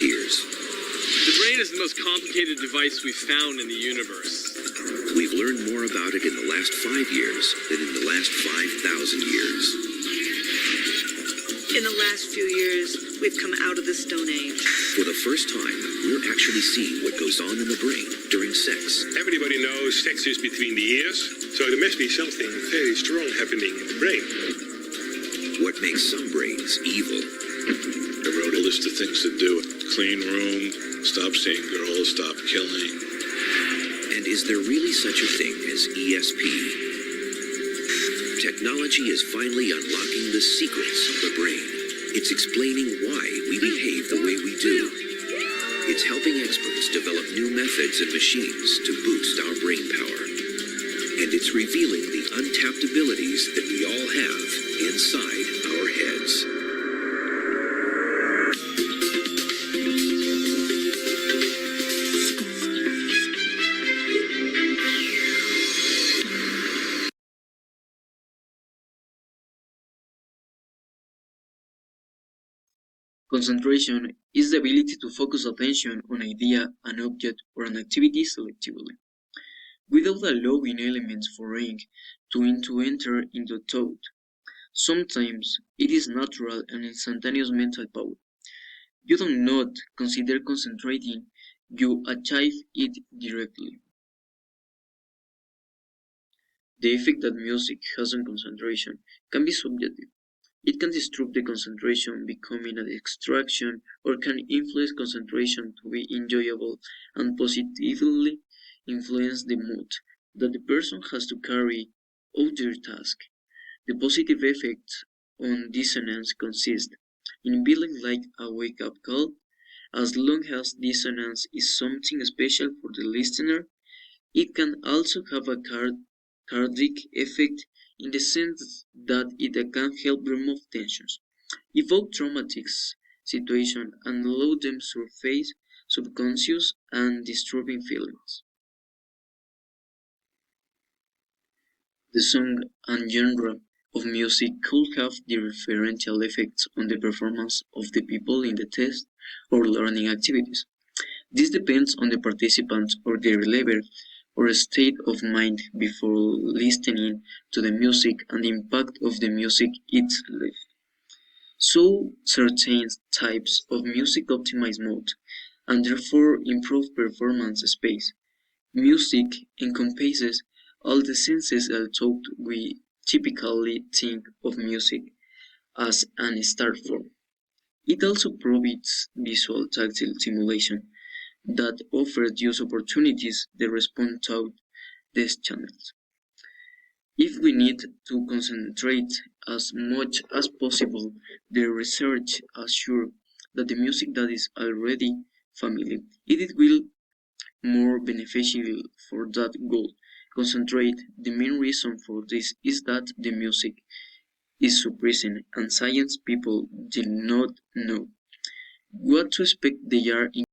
years. The brain is the most complicated device we've found in the universe. We've learned more about it in the last 5 years than in the last 5,000 years. In the last few years, we've come out of the Stone Age. For the first time, we're actually seeing what goes on in the brain during sex. Everybody knows sex is between the ears, so there must be something very strong happening in the brain. What makes some brains evil. I wrote a list of things to do. Clean room, stop seeing girls, stop killing. And is there really such a thing as ESP? Technology is finally unlocking the secrets of the brain. It's explaining why we behave the way we do. It's helping experts develop new methods and machines to boost our brain power. And it's revealing the untapped abilities that we all have inside our heads. Concentration is the ability to focus attention on an idea, an object, or an activity selectively, without allowing elements foreign to enter into thought. Sometimes it is natural and instantaneous mental power. You do not consider concentrating, you achieve it directly. The effect that music has on concentration can be subjective. It can disrupt the concentration, becoming a distraction, or can influence concentration to be enjoyable and positively influence the mood that the person has to carry out their task. The positive effects on dissonance consist in feeling like a wake-up call. As long as dissonance is something special for the listener, it can also have a cardiac effect in the sense that it can help remove tensions, evoke traumatic situations, and allow them to surface subconscious and disturbing feelings. The song and genre of music could have differential effects on the performance of the people in the test or learning activities. This depends on the participants or their level or state of mind before listening to the music and the impact of the music itself. So, certain types of music optimize mood and therefore improve performance space. Music encompasses all the senses, although we typically think of music as an art form. It also provides visual tactile stimulation that offers use opportunities that respond to these channels. If we need to concentrate as much as possible, the research assures that the music that is already familiar, it will more beneficial for that goal. Concentrate. The main reason for this is that the music is surprising and science people did not know what to expect. They are